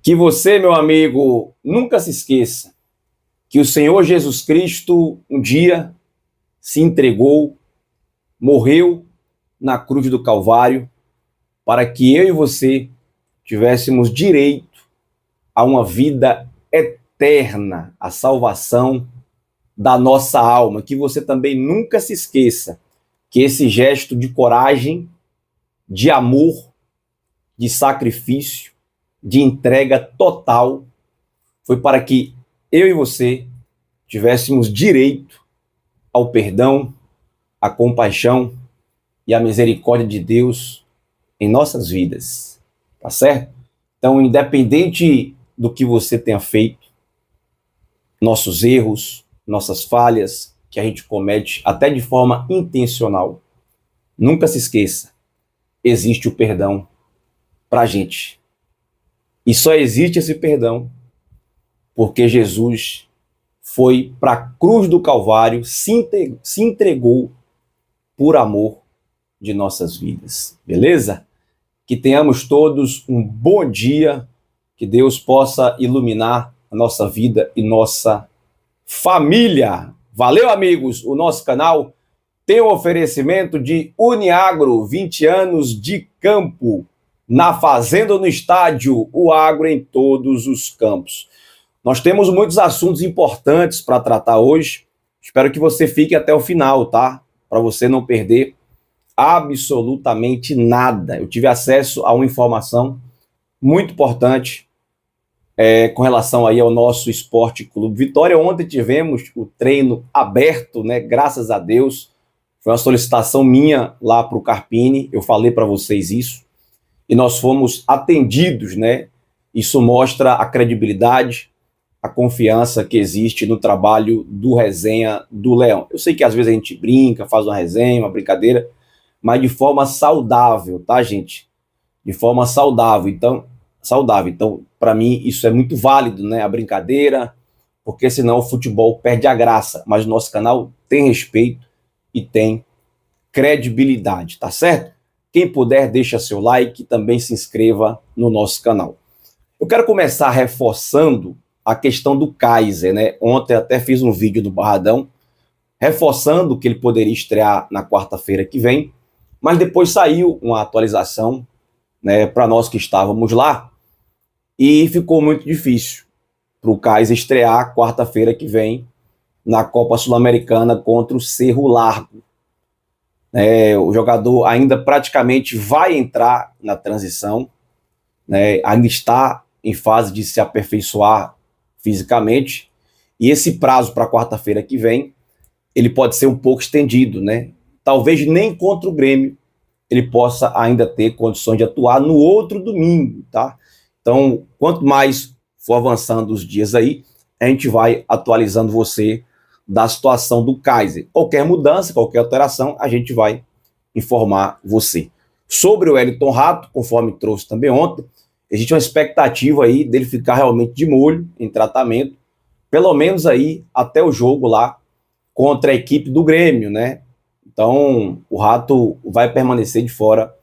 Que você, meu amigo, nunca se esqueça que o Senhor Jesus Cristo um dia se entregou, morreu na cruz do Calvário para que eu e você tivéssemos direito a uma vida eterna, a salvação da nossa alma. Que você também nunca se esqueça que esse gesto de coragem, de amor, de sacrifício, de entrega total foi para que eu e você tivéssemos direito ao perdão, à compaixão e à misericórdia de Deus em nossas vidas, tá certo? Então, independente do que você tenha feito, nossos erros, nossas falhas, que a gente comete até de forma intencional, nunca se esqueça, existe o perdão para a gente. E só existe esse perdão porque Jesus foi para a cruz do Calvário, se entregou por amor de nossas vidas, beleza? Que tenhamos todos um bom dia, que Deus possa iluminar a nossa vida e nossa família. Valeu, amigos! O nosso canal tem o oferecimento de Uniagro, 20 anos de campo, na fazenda ou no estádio, o agro em todos os campos. Nós temos muitos assuntos importantes para tratar hoje. Espero que você fique até o final, tá? Para você não perder absolutamente nada. Eu tive acesso a uma informação muito importante com relação aí ao nosso Esporte Clube Vitória. Ontem tivemos o treino aberto, né? Graças a Deus. Foi uma solicitação minha lá para o Carpini. Eu falei para vocês isso. E nós fomos atendidos, né? Isso mostra a credibilidade, a confiança que existe no trabalho do Resenha do Leão. Eu sei que às vezes a gente brinca, faz uma resenha, uma brincadeira, mas de forma saudável, tá, gente? De forma saudável. Então, para mim, isso é muito válido, né? A brincadeira, porque senão o futebol perde a graça. Mas o nosso canal tem respeito e tem credibilidade, tá certo? Quem puder, deixa seu like e também se inscreva no nosso canal. Eu quero começar reforçando a questão do Kaiser, né? Ontem até fiz um vídeo do Barradão, reforçando que ele poderia estrear na quarta-feira que vem, mas depois saiu uma atualização, né, para nós que estávamos lá, e ficou muito difícil para o Kaiser estrear quarta-feira que vem na Copa Sul-Americana contra o Cerro Largo. O jogador ainda praticamente vai entrar na transição, né, ainda está em fase de se aperfeiçoar fisicamente, e esse prazo para quarta-feira que vem, ele pode ser um pouco estendido, né? Talvez nem contra o Grêmio ele possa ainda ter condições de atuar no outro domingo, tá? Então, quanto mais for avançando os dias aí, a gente vai atualizando você da situação do Kaiser. Qualquer mudança, qualquer alteração, a gente vai informar você. Sobre o Wellington Rato, conforme trouxe também ontem, existe uma expectativa aí dele ficar realmente de molho em tratamento, pelo menos aí até o jogo lá contra a equipe do Grêmio, né? Então, o Rato vai permanecer de fora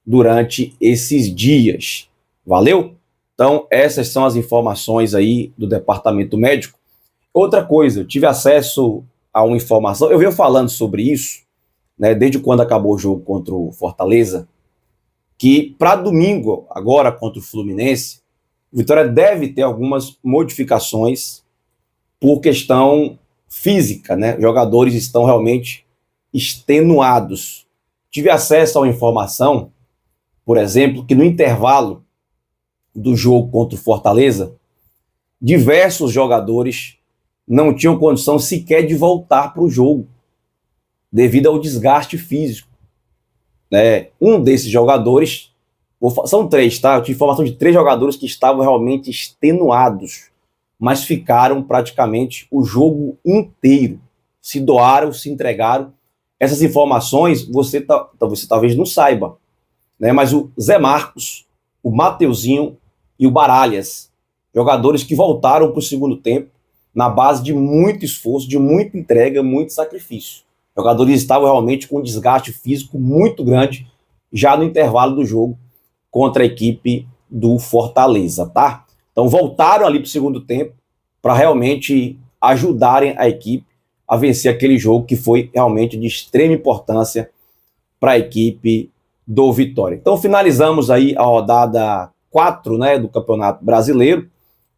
durante esses dias. Valeu? Então, essas são as informações aí do departamento médico. Outra coisa, eu tive acesso a uma informação, eu venho falando sobre isso, né, desde quando acabou o jogo contra o Fortaleza, que para domingo, agora contra o Fluminense, o Vitória deve ter algumas modificações por questão física, né? Os jogadores estão realmente extenuados. Tive acesso a uma informação, por exemplo, que no intervalo do jogo contra o Fortaleza, diversos jogadores não tinham condição sequer de voltar para o jogo, devido ao desgaste físico. Um desses jogadores, são 3, tá? Eu tive informação de 3 jogadores que estavam realmente extenuados, mas ficaram praticamente o jogo inteiro. Se doaram, se entregaram. Essas informações você talvez não saiba, né? Mas o Zé Marcos, o Mateuzinho e o Baralhas, jogadores que voltaram para o segundo tempo na base de muito esforço, de muita entrega, muito sacrifício. Jogadores estavam realmente com um desgaste físico muito grande já no intervalo do jogo contra a equipe do Fortaleza, tá? Então Então voltaram ali para o segundo tempo para realmente ajudarem a equipe a vencer aquele jogo que foi realmente de extrema importância para a equipe do Vitória. Então finalizamos aí a rodada 4, né, do Campeonato Brasileiro.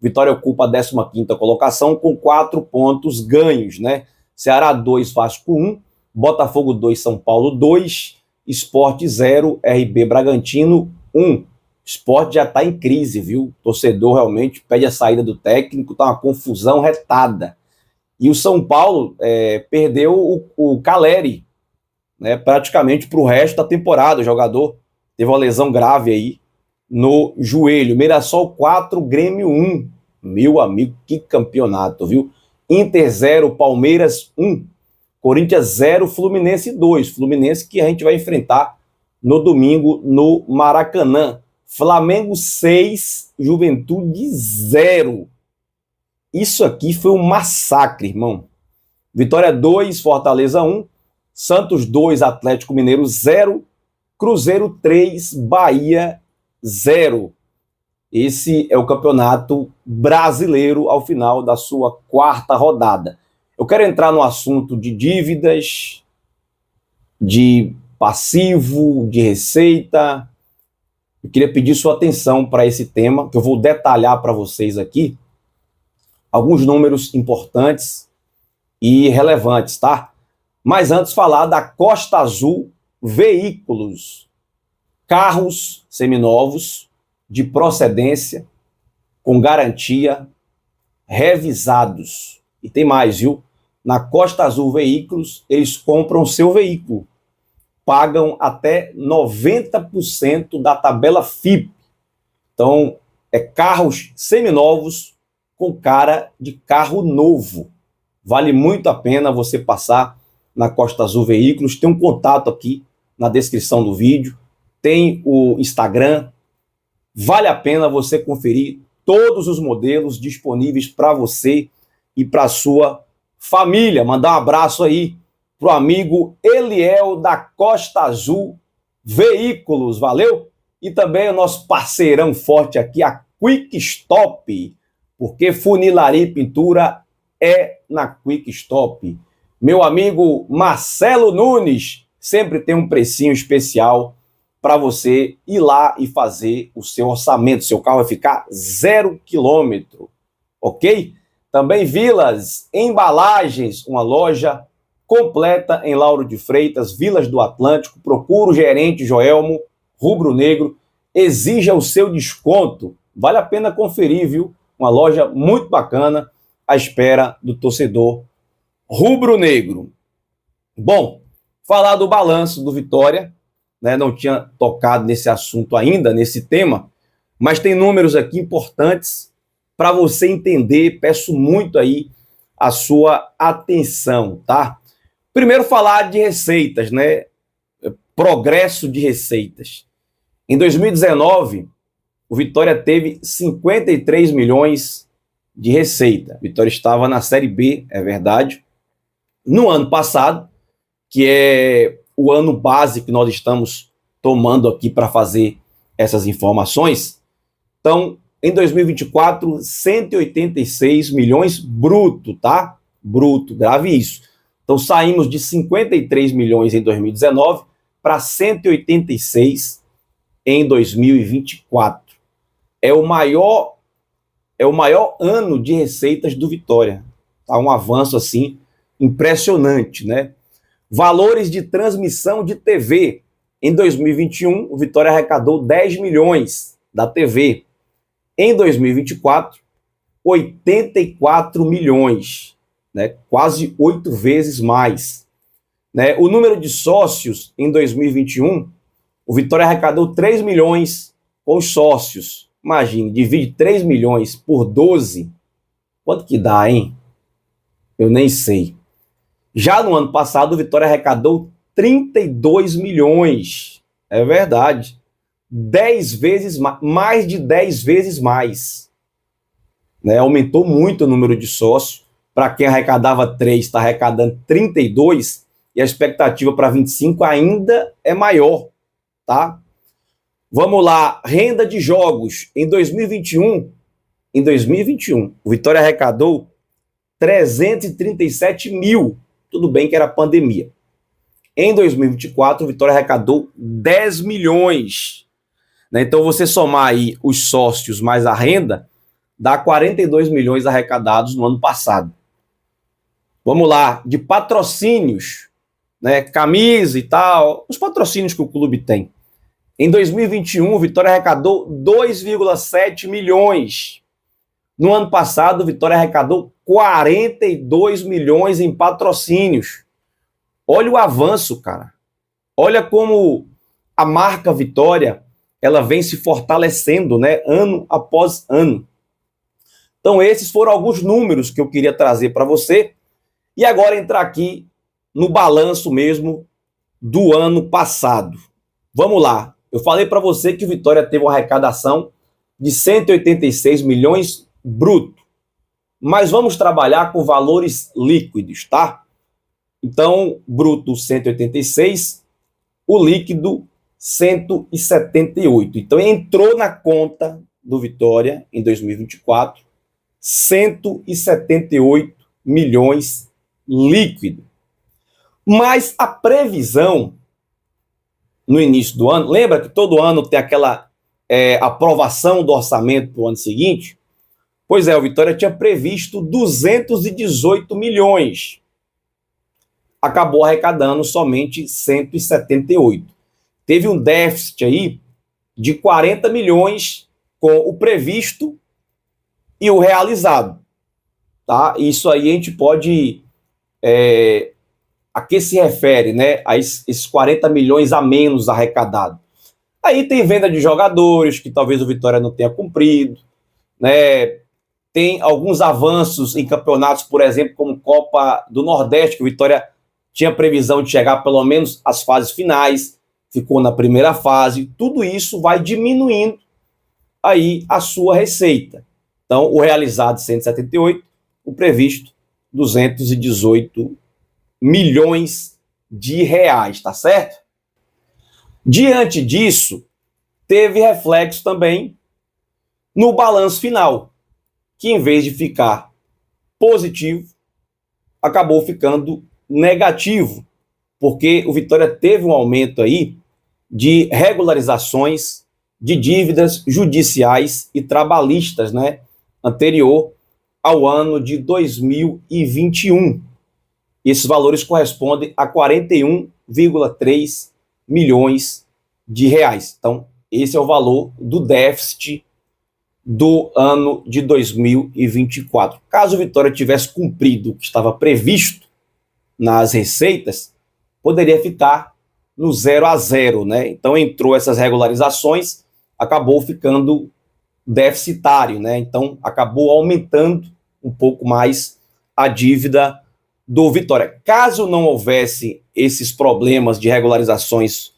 Vitória ocupa a 15ª colocação com 4 pontos ganhos, né? Ceará 2, Vasco 1, Botafogo 2, São Paulo 2, Sport 0, RB Bragantino 1. Sport já está em crise, viu? O torcedor realmente pede a saída do técnico, tá uma confusão retada. E o São Paulo perdeu o Caleri, né, praticamente para o resto da temporada. O jogador teve uma lesão grave aí no joelho. Mirassol 4, Grêmio 1. Meu amigo, que campeonato, viu? Inter 0, Palmeiras 1. Corinthians 0, Fluminense 2. Fluminense que a gente vai enfrentar no domingo no Maracanã. Flamengo 6, Juventude 0. Isso aqui foi um massacre, irmão. Vitória 2, Fortaleza 1. Santos 2, Atlético Mineiro 0. Cruzeiro 3, Bahia 0. Esse é o Campeonato Brasileiro ao final da sua 4ª rodada. Eu quero entrar no assunto de dívidas, de passivo, de receita. Eu queria pedir sua atenção para esse tema, que eu vou detalhar para vocês aqui alguns números importantes e relevantes, tá? Mas antes falar da Costa Azul Veículos, carros seminovos de procedência, com garantia, revisados. E tem mais, viu? Na Costa Azul Veículos, eles compram seu veículo, pagam até 90% da tabela FIP. Então, carros seminovos com cara de carro novo. Vale muito a pena você passar na Costa Azul Veículos. Tem um contato aqui na descrição do vídeo. Tem o Instagram. Vale a pena você conferir todos os modelos disponíveis para você e para sua família. Mandar um abraço aí para o amigo Eliel da Costa Azul Veículos. Valeu? E também o nosso parceirão forte aqui, a Quick Stop, porque funilaria e pintura é na Quick Stop. Meu amigo Marcelo Nunes sempre tem um precinho especial para você ir lá e fazer o seu orçamento. Seu carro vai ficar 0 km, ok? Também Vilas Embalagens, uma loja completa em Lauro de Freitas, Vilas do Atlântico. Procura o gerente Joelmo, rubro-negro, exija o seu desconto. Vale a pena conferir, viu? Uma loja muito bacana à espera do torcedor rubro-negro. Bom, falar do balanço do Vitória, né? Não tinha tocado nesse assunto ainda, nesse tema, mas tem números aqui importantes para você entender. Peço muito aí a sua atenção, tá? Primeiro falar de receitas, né? Progresso de receitas. Em 2019, o Vitória teve 53 milhões de receita. O Vitória estava na Série B, é verdade. No ano passado, que é o ano base que nós estamos tomando aqui para fazer essas informações. Então, em 2024, 186 milhões bruto, tá? Bruto, grave isso. Então, saímos de 53 milhões em 2019 para 186 em 2024. É o maior ano de receitas do Vitória. Tá um avanço assim impressionante, né? Valores de transmissão de TV. Em 2021, o Vitória arrecadou 10 milhões da TV. Em 2024, 84 milhões, né? Quase 8 vezes mais. Né? O número de sócios em 2021, o Vitória arrecadou 3 milhões com os sócios. Imagine, divide 3 milhões por 12. Quanto que dá, hein? Eu nem sei. Já no ano passado, o Vitória arrecadou 32 milhões. É verdade. 10 vezes mais de 10 vezes mais. Né? Aumentou muito o número de sócios. Para quem arrecadava 3, está arrecadando 32. E a expectativa para 25 ainda é maior. Tá? Vamos lá. Renda de jogos. Em 2021, em 2021. O Vitória arrecadou 337 mil, tudo bem que era pandemia. Em 2024, o Vitória arrecadou 10 milhões. Né? Então, você somar aí os sócios mais a renda, dá 42 milhões arrecadados no ano passado. Vamos lá, de patrocínios, né, camisa e tal, os patrocínios que o clube tem. Em 2021, o Vitória arrecadou 2,7 milhões. No ano passado, o Vitória arrecadou 42 milhões em patrocínios. Olha o avanço, cara. Olha como a marca Vitória, ela vem se fortalecendo, né, ano após ano. Então, esses foram alguns números que eu queria trazer para você. E agora entrar aqui no balanço mesmo do ano passado. Vamos lá. Eu falei para você que o Vitória teve uma arrecadação de 186 milhões bruto. Mas vamos trabalhar com valores líquidos, tá? Então, bruto 186, o líquido 178. Então, entrou na conta do Vitória em 2024 178 milhões líquido. Mas a previsão no início do ano, lembra que todo ano tem aquela aprovação do orçamento para o ano seguinte? Pois é, o Vitória tinha previsto 218 milhões. Acabou arrecadando somente 178. Teve um déficit aí de 40 milhões com o previsto e o realizado. Tá? Isso aí a gente pode... a que se refere, né, a esses 40 milhões a menos arrecadado? Aí tem venda de jogadores, que talvez o Vitória não tenha cumprido, né? Tem alguns avanços em campeonatos, por exemplo, como Copa do Nordeste, que o Vitória tinha previsão de chegar pelo menos às fases finais, ficou na primeira fase. Tudo isso vai diminuindo aí a sua receita. Então, o realizado 178, o previsto 218 milhões de reais, tá certo? Diante disso, teve reflexo também no balanço final, que em vez de ficar positivo, acabou ficando negativo, porque o Vitória teve um aumento aí de regularizações de dívidas judiciais e trabalhistas, né, anterior ao ano de 2021. Esses valores correspondem a 41,3 milhões de reais. Então, esse é o valor do déficit do ano de 2024. Caso o Vitória tivesse cumprido o que estava previsto nas receitas, poderia ficar no 0 a 0, né? Então, entrou essas regularizações, acabou ficando deficitário, né? Então, acabou aumentando um pouco mais a dívida do Vitória. Caso não houvesse esses problemas de regularizações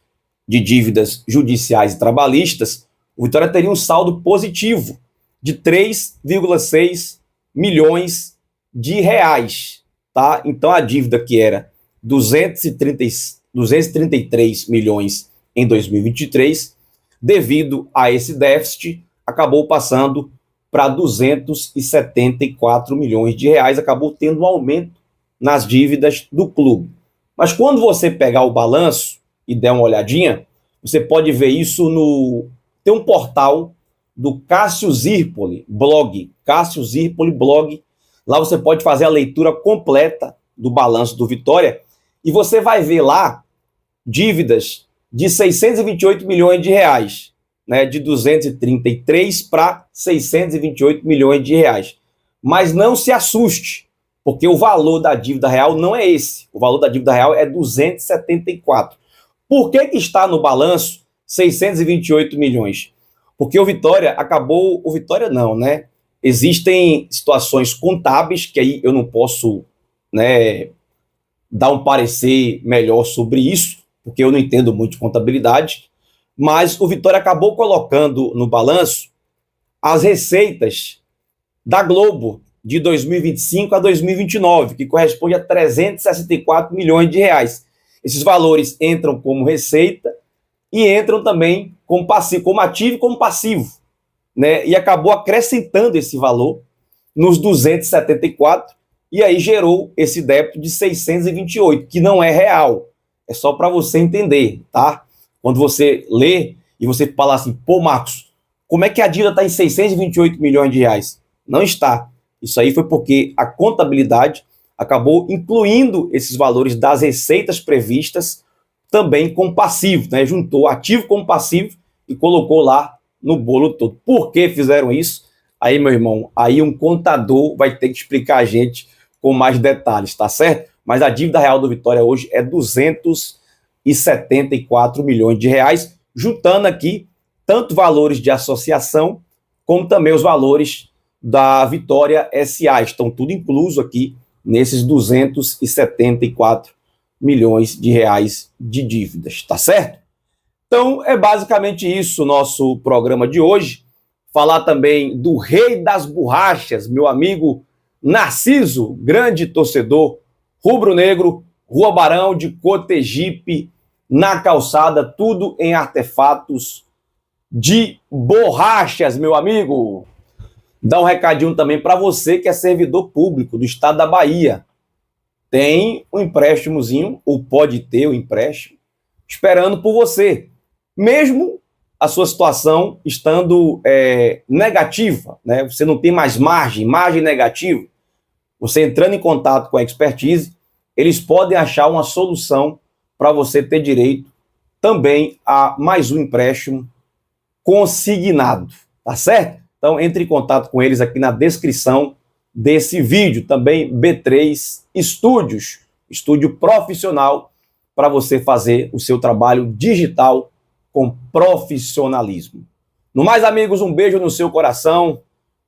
de dívidas judiciais e trabalhistas, o Vitória teria um saldo positivo de 3,6 milhões de reais, tá? Então a dívida que era 233 milhões em 2023, devido a esse déficit, acabou passando para 274 milhões de reais, acabou tendo um aumento nas dívidas do clube. Mas quando você pegar o balanço e der uma olhadinha, você pode ver isso no... Tem um portal do Cássio Zirpoli, blog, Cássio Zirpoli blog. Lá você pode fazer a leitura completa do balanço do Vitória e você vai ver lá dívidas de 628 milhões de reais, né, de 233 para 628 milhões de reais. Mas não se assuste, porque o valor da dívida real não é esse. O valor da dívida real é 274. Por que está no balanço 628 milhões? Porque o Vitória acabou... O Vitória não, né? Existem situações contábeis que aí eu não posso, né, dar um parecer melhor sobre isso, porque eu não entendo muito de contabilidade, mas o Vitória acabou colocando no balanço as receitas da Globo de 2025 a 2029, que corresponde a 364 milhões de reais. Esses valores entram como receita e entram também como passivo, como ativo e como passivo. né, e acabou acrescentando esse valor nos 274, e aí gerou esse débito de 628, que não é real. É só para você entender, tá? Quando você lê e você fala assim, pô, Marcos, como é que a dívida está em 628 milhões de reais? Não está. Isso aí foi porque a contabilidade acabou incluindo esses valores das receitas previstas também com passivo, né? Juntou ativo com passivo e colocou lá no bolo todo. Por que fizeram isso? Aí, meu irmão, aí um contador vai ter que explicar a gente com mais detalhes, tá certo? Mas a dívida real do Vitória hoje é 274 milhões de reais, juntando aqui tanto valores de associação, como também os valores da Vitória SA. Estão tudo incluso aqui nesses 274 milhões de reais de dívidas, tá certo? Então, é basicamente isso o nosso programa de hoje. Falar também do rei das borrachas, meu amigo Narciso, grande torcedor rubro-negro, Rua Barão de Cotegipe, na calçada, tudo em artefatos de borrachas, meu amigo. Dá um recadinho também para você que é servidor público do estado da Bahia. Tem um empréstimozinho, ou pode ter um empréstimo, esperando por você. Mesmo a sua situação estando negativa, né? Você não tem mais margem negativa, você entrando em contato com a Expertise, eles podem achar uma solução para você ter direito também a mais um empréstimo consignado, tá certo? Então entre em contato com eles aqui na descrição desse vídeo. Também B3 Estúdios, estúdio profissional para você fazer o seu trabalho digital com profissionalismo. No mais, amigos, um beijo no seu coração,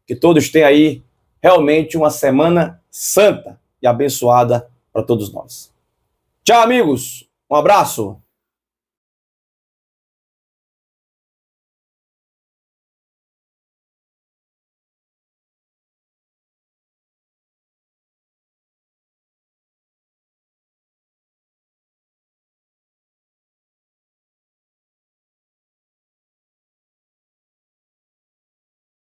que todos tenham aí realmente uma semana santa e abençoada para todos nós. Tchau, amigos, um abraço.